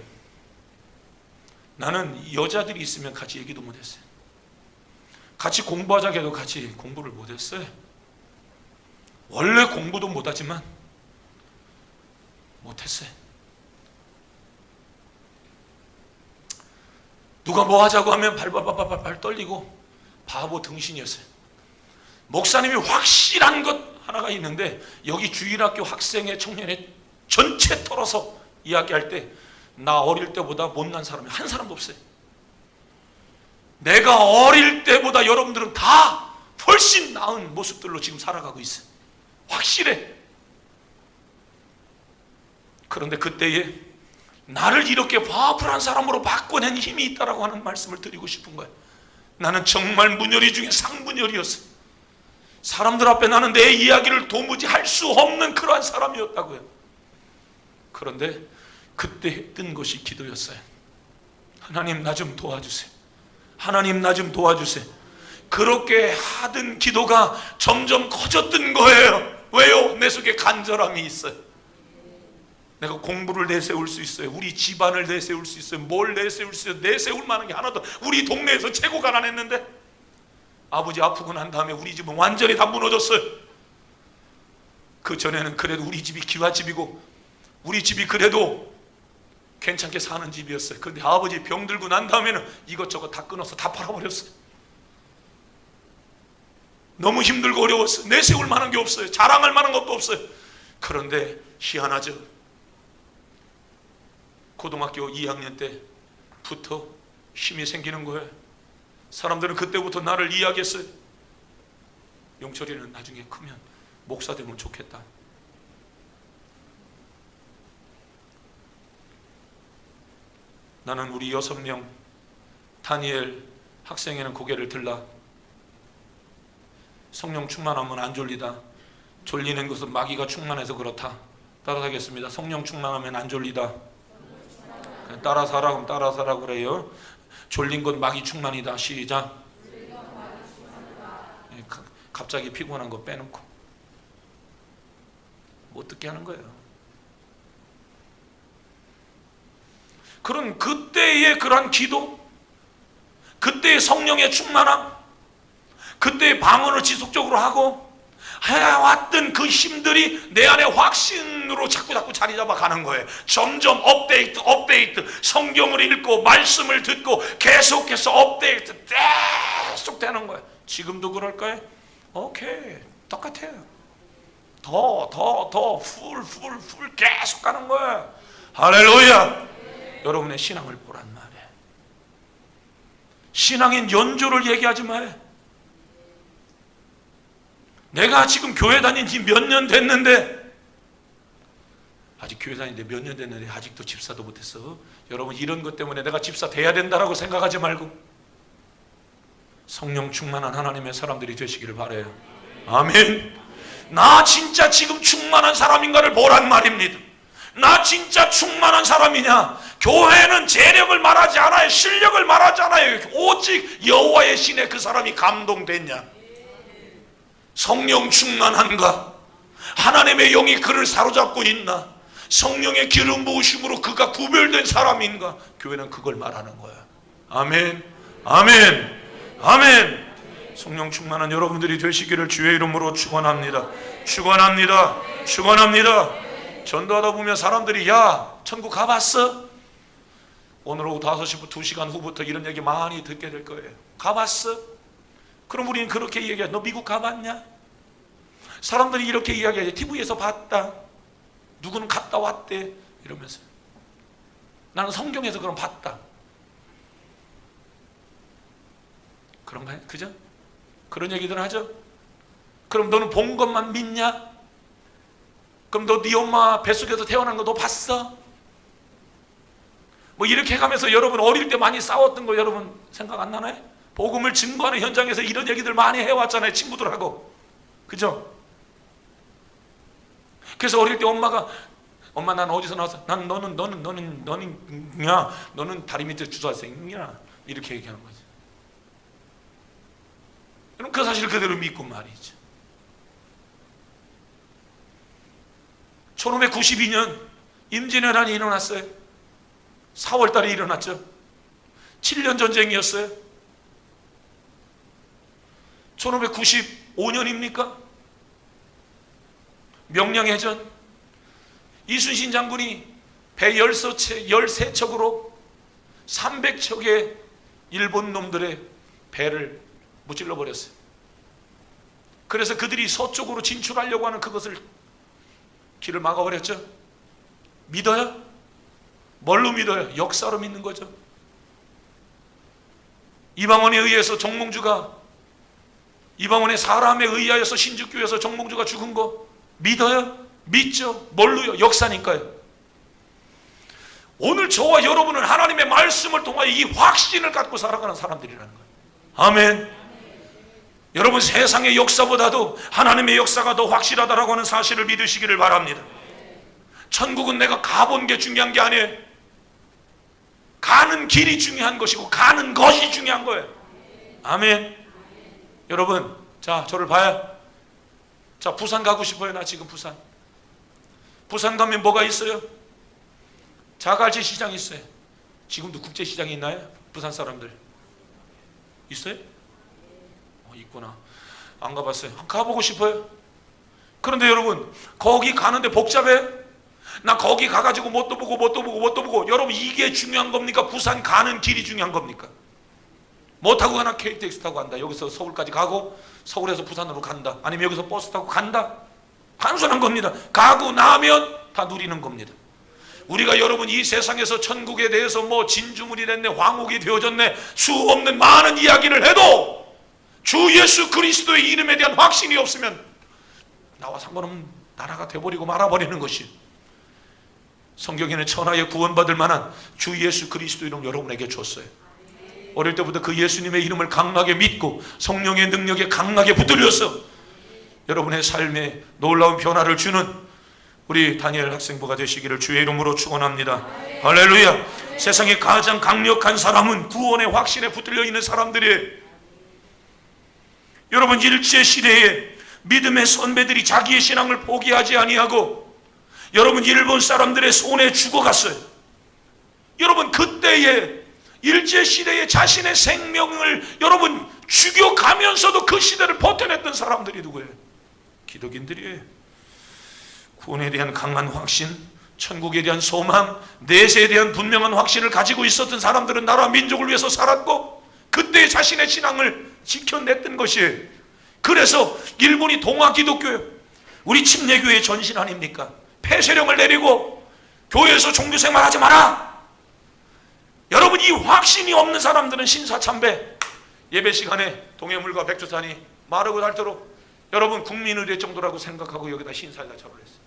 나는 여자들이 있으면 같이 얘기도 못했어요. 같이 공부하자 해도 같이 공부를 못했어요. 원래 공부도 못하지만 못했어요. 누가 뭐 하자고 하면 발발발발 떨리고 바보 등신이었어요. 목사님이 확실한 것 하나가 있는데 여기 주일학교 학생회 청년회 전체 털어서 이야기할 때 나 어릴 때보다 못난 사람이 한 사람도 없어요. 내가 어릴 때보다 여러분들은 다 훨씬 나은 모습들로 지금 살아가고 있어요. 확실해. 그런데 그때에 나를 이렇게 파워풀한 사람으로 바꿔낸 힘이 있다라고 하는 말씀을 드리고 싶은 거예요. 나는 정말 문열이 중에 상문열이었어요. 사람들 앞에 나는 내 이야기를 도무지 할 수 없는 그러한 사람이었다고요. 그런데 그때 뜬 것이 기도였어요. 하나님 나 좀 도와주세요. 하나님 나 좀 도와주세요. 그렇게 하던 기도가 점점 커졌던 거예요. 왜요? 내 속에 간절함이 있어요. 내가 공부를 내세울 수 있어요. 우리 집안을 내세울 수 있어요. 뭘 내세울 수 있어요. 내세울 만한 게 하나도. 우리 동네에서 최고 가난했는데 아버지 아프고 난 다음에 우리 집은 완전히 다 무너졌어요. 그 전에는 그래도 우리 집이 기와집이고 우리 집이 그래도 괜찮게 사는 집이었어요. 그런데 아버지 병들고 난 다음에는 이것저것 다 끊어서 다 팔아버렸어요. 너무 힘들고 어려웠어요. 내세울 만한 게 없어요. 자랑할 만한 것도 없어요. 그런데 희한하죠. 고등학교 2학년 때부터 힘이 생기는 거예요. 사람들은 그때부터 나를 이야기했어요. 용철이는 나중에 크면 목사 되면 좋겠다. 나는 우리 6명 다니엘 학생회는 고개를 들라. 성령 충만하면 안 졸리다. 졸리는 것은 마귀가 충만해서 그렇다. 따라하겠습니다. 성령 충만하면 안 졸리다. 따라서 하라 그럼 따라서 하라 그래요. 졸린 건 마귀 충만이다. 시작. 갑자기 피곤한 거 빼놓고 못 듣게 하는 거예요. 그런 그때의 그러한 기도, 그때의 성령의 충만함, 그때의 방언을 지속적으로 하고 해왔던 그 힘들이 내 안에 확신으로 자꾸 자리 잡아가는 거예요. 점점 업데이트 성경을 읽고 말씀을 듣고 계속해서 업데이트 계속 되는 거예요. 지금도 그럴까요? 오케이, 똑같아요. 더 풀 계속 가는 거예요. 할렐루야. 여러분의 신앙을 보란 말이에요. 신앙인 연조를 얘기하지 마요. 내가 지금 교회 다닌 지 몇 년 됐는데, 아직 교회 다니는데 몇 년 됐는데 아직도 집사도 못했어. 여러분, 이런 것 때문에 내가 집사 돼야 된다라고 생각하지 말고 성령 충만한 하나님의 사람들이 되시기를 바라요. 아멘. 나 진짜 지금 충만한 사람인가를 보란 말입니다. 나 진짜 충만한 사람이냐? 교회는 재력을 말하지 않아요. 실력을 말하지 않아요. 오직 여호와의 신에 그 사람이 감동됐냐? 성령 충만한가? 하나님의 영이 그를 사로잡고 있나? 성령의 기름 부으심으로 그가 구별된 사람인가? 교회는 그걸 말하는 거야. 아멘, 아멘, 아멘. 성령 충만한 여러분들이 되시기를 주의 이름으로 축원합니다. 축원합니다. 축원합니다. 전도하다 보면 사람들이 야, 천국 가봤어? 오늘 오후 5시부터 2시간 후부터 이런 얘기 많이 듣게 될 거예요. 가봤어? 그럼 우리는 그렇게 얘기해. 너 미국 가봤냐? 사람들이 이렇게 이야기해. TV에서 봤다. 누구는 갔다 왔대. 이러면서. 나는 성경에서 그럼 봤다. 그런가요? 그죠? 그런 얘기들 하죠? 그럼 너는 본 것만 믿냐? 그럼 너 네 엄마 뱃속에서 태어난 거 너 봤어? 뭐 이렇게 해가면서 여러분 어릴 때 많이 싸웠던 거 여러분 생각 안 나나요? 복음을 증거하는 현장에서 이런 얘기들 많이 해왔잖아요. 친구들하고. 그죠? 그래서 어릴 때 엄마가 엄마 난 어디서 나왔어? 난 너는 다리 밑에 주사생이야. 이렇게 얘기하는 거지. 그럼 그 사실을 그대로 믿고 말이죠. 1592년 임진왜란이 일어났어요. 4월 달에 일어났죠. 7년 전쟁이었어요. 1595년입니까? 명량해전. 이순신 장군이 배 13척으로 300척의 일본 놈들의 배를 무찔러 버렸어요. 그래서 그들이 서쪽으로 진출하려고 하는 그것을 길을 막아버렸죠. 믿어요? 뭘로 믿어요? 역사로 믿는 거죠. 이방원에 의해서 정몽주가, 이방원의 사람에 의하여서 신주교에서 정몽주가 죽은 거 믿어요? 믿죠. 뭘로요? 역사니까요. 오늘 저와 여러분은 하나님의 말씀을 통하여 이 확신을 갖고 살아가는 사람들이라는 거예요. 아멘. 여러분, 세상의 역사보다도 하나님의 역사가 더 확실하다라고 하는 사실을 믿으시기를 바랍니다. 천국은 내가 가본 게 중요한 게 아니에요. 가는 길이 중요한 것이고 가는 것이 중요한 거예요. 아멘. 여러분, 자, 저를 봐요. 자, 부산 가고 싶어요. 나 지금 부산 가면 뭐가 있어요? 자갈치 시장이 있어요. 지금도 국제시장이 있나요? 부산 사람들 있어요? 있구나. 안 가봤어요. 가보고 싶어요. 그런데 여러분, 거기 가는데 복잡해? 나 거기 가가지고 뭣도 보고 여러분, 이게 중요한 겁니까? 부산 가는 길이 중요한 겁니까? 뭐 타고 가나? KTX 타고 간다. 여기서 서울까지 가고 서울에서 부산으로 간다. 아니면 여기서 버스 타고 간다. 단순한 겁니다. 가고 나면 다 누리는 겁니다. 우리가 여러분 이 세상에서 천국에 대해서 뭐 진주물이 됐네, 황옥이 되어졌네, 수 없는 많은 이야기를 해도 주 예수 그리스도의 이름에 대한 확신이 없으면 나와 상관없는 나라가 돼버리고 말아버리는 것이, 성경에는 천하에 구원받을 만한 주 예수 그리스도 이름 여러분에게 줬어요. 어릴 때부터 그 예수님의 이름을 강하게 믿고 성령의 능력에 강하게 붙들려서 여러분의 삶에 놀라운 변화를 주는 우리 다니엘 학생부가 되시기를 주의 이름으로 축원합니다. 할렐루야. 세상에 가장 강력한 사람은 구원의 확신에 붙들려 있는 사람들이에요. 여러분, 일제시대에 믿음의 선배들이 자기의 신앙을 포기하지 아니하고 여러분 일본 사람들의 손에 죽어갔어요. 여러분, 그때에 일제시대에 자신의 생명을 여러분 죽여가면서도 그 시대를 버텨냈던 사람들이 누구예요? 기독인들이에요. 구원에 대한 강한 확신, 천국에 대한 소망, 내세에 대한 분명한 확신을 가지고 있었던 사람들은 나라 민족을 위해서 살았고 그때 자신의 신앙을 지켜냈던 것이에요. 그래서 일본이 동아 기독교예요. 우리 침례교회 전신 아닙니까? 폐쇄령을 내리고 교회에서 종교생활 하지 마라. 여러분, 이 확신이 없는 사람들은 신사참배, 예배 시간에 동해물과 백두산이 마르고 닳도록 여러분 국민의례 정도라고 생각하고 여기다 신사에다 절을 했어요.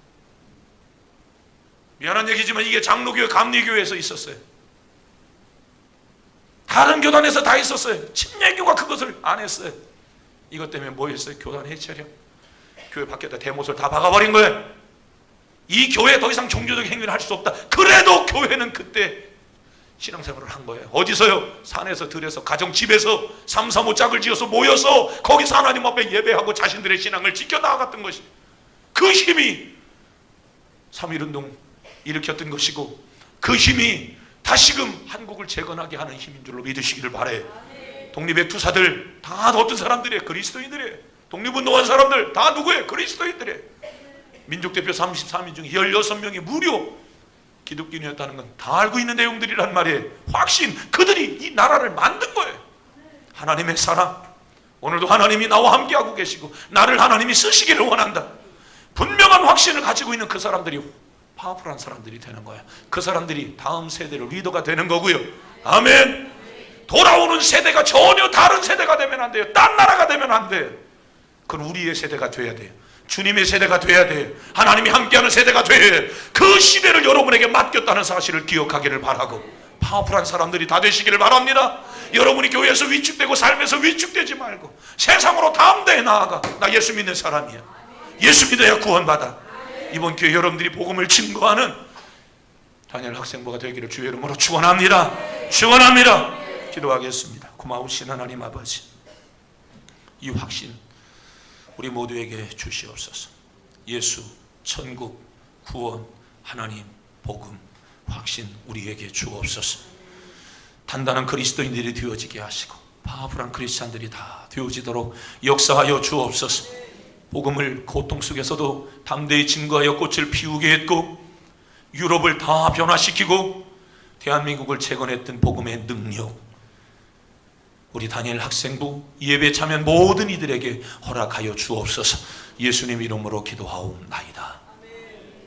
미안한 얘기지만 이게 장로교회, 감리교회에서 있었어요. 다른 교단에서 다 있었어요. 침례교가 그것을 안 했어요. 이것 때문에 뭐 했어요? 교단 해체령. 교회 밖에다 대못을 다 박아버린 거예요. 이 교회 더 이상 종교적 행위를 할 수 없다. 그래도 교회는 그때 신앙생활을 한 거예요. 어디서요? 산에서, 들에서, 가정집에서 3, 4, 5 짝을 지어서 모여서 거기서 하나님 앞에 예배하고 자신들의 신앙을 지켜나갔던 것이, 그 힘이 3.1운동 일으켰던 것이고 그 힘이 다시금 한국을 재건하게 하는 힘인 줄로 믿으시기를 바래요. 독립의 투사들 다 어떤 사람들이에요? 그리스도인들이에요. 독립운동한 사람들 다 누구예요? 그리스도인들이에요. 민족대표 33인 중에 16명이 무려 기독교인이었다는 건 다 알고 있는 내용들이란 말이에요. 확신, 그들이 이 나라를 만든 거예요. 하나님의 사랑, 오늘도 하나님이 나와 함께하고 계시고 나를 하나님이 쓰시기를 원한다. 분명한 확신을 가지고 있는 그 사람들이 파워풀한 사람들이 되는 거야. 그 사람들이 다음 세대의 리더가 되는 거고요. 아멘. 돌아오는 세대가 전혀 다른 세대가 되면 안 돼요. 딴 나라가 되면 안 돼요. 그건 우리의 세대가 돼야 돼요. 주님의 세대가 돼야 돼요. 하나님이 함께하는 세대가 돼야 해요. 그 시대를 여러분에게 맡겼다는 사실을 기억하기를 바라고, 파워풀한 사람들이 다 되시기를 바랍니다. 여러분이 교회에서 위축되고 삶에서 위축되지 말고 세상으로 담대히 나아가. 나 예수 믿는 사람이야. 예수 믿어야 구원받아. 이번 기회에 여러분들이 복음을 증거하는 다니엘 학생부가 되기를 주의 이름으로 축원합니다. 축원합니다. 기도하겠습니다. 고마우신 하나님 아버지, 이 확신 우리 모두에게 주시옵소서. 예수, 천국, 구원, 하나님, 복음, 확신 우리에게 주옵소서. 단단한 그리스도인들이 되어지게 하시고 파워풀한 크리스찬들이 다 되어지도록 역사하여 주옵소서. 복음을 고통 속에서도 담대히 증거하여 꽃을 피우게 했고 유럽을 다 변화시키고 대한민국을 재건했던 복음의 능력, 우리 다니엘 학생부 예배 참여한 모든 이들에게 허락하여 주옵소서. 예수님 이름으로 기도하옵나이다.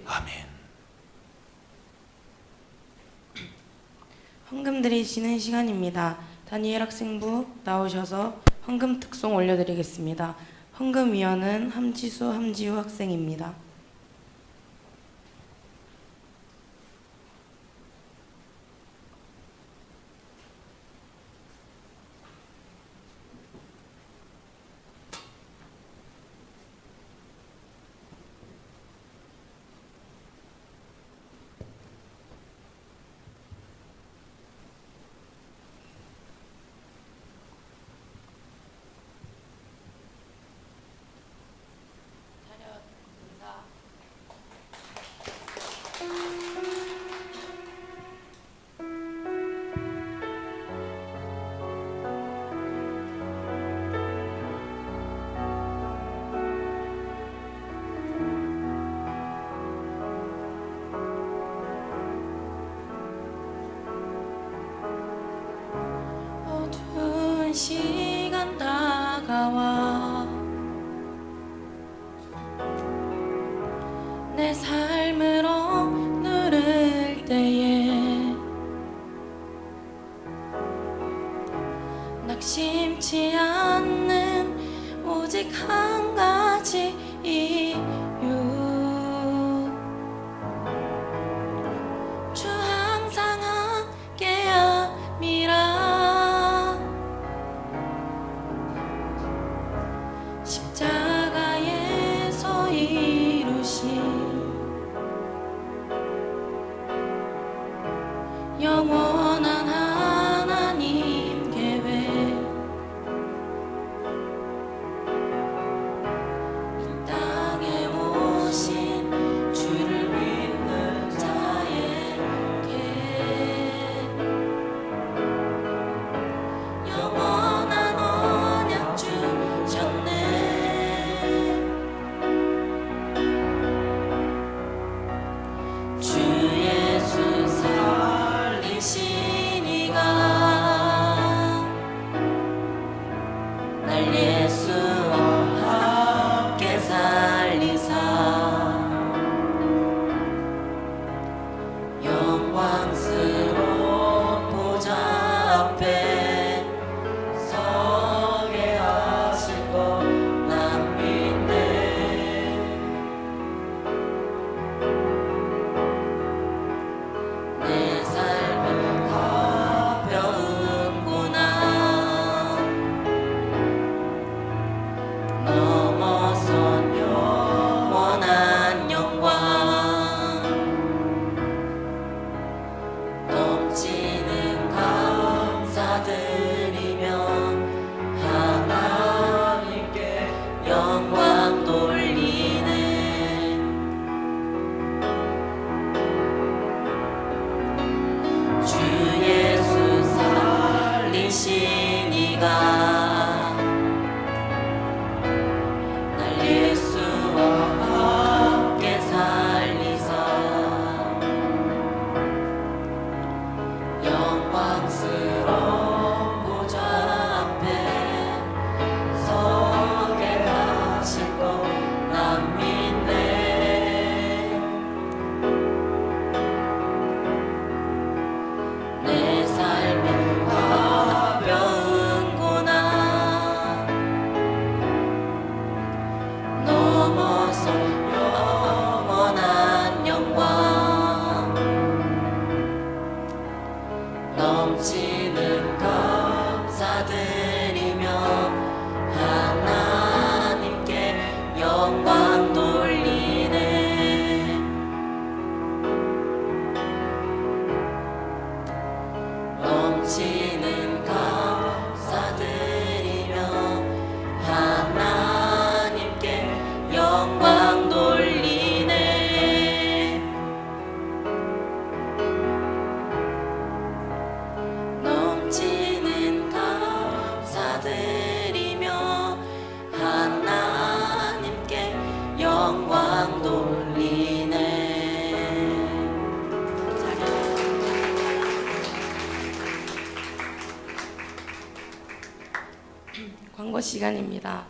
아멘. 헌금 드리시는 시간입니다. 다니엘 학생부 나오셔서 헌금 특송 올려드리겠습니다. 헌금위원은 함지우 학생입니다. 자녀 인사. 내 삶으로 누를 때에 낙심치 않는 오직 한 가지 이유, 주 항상 함께함이라. 십자가에서 이루신 영원한 하나님 계획, 이 땅에 오신 주를 믿는 자에게 영원한 언약 주셨네. 주 예수 살리신 이가 날 예수와 함께 살리사 영광스러운 보좌 앞에 서게 하실 것 난 믿네. 내 삶은 가벼운구나. 넘어선 영원한 영광, 넘치는 감사드리며 하나님께 영광 돌리네. 주 예수 살리신 이가 날 예수와 함께 살리사 영광스러운 보좌 앞에 서게 하실 것 난 믿네. 내 삶은 가벼운구나. 넘어서 영원한 영광, 넘치는 감사드리며 하나님께 영광 돌리네. 넘치는 감사드리며 하나님께 영광 돌리네. 넘치는 감사드리며 하나님께 영광 돌리네. 광고 시간입니다.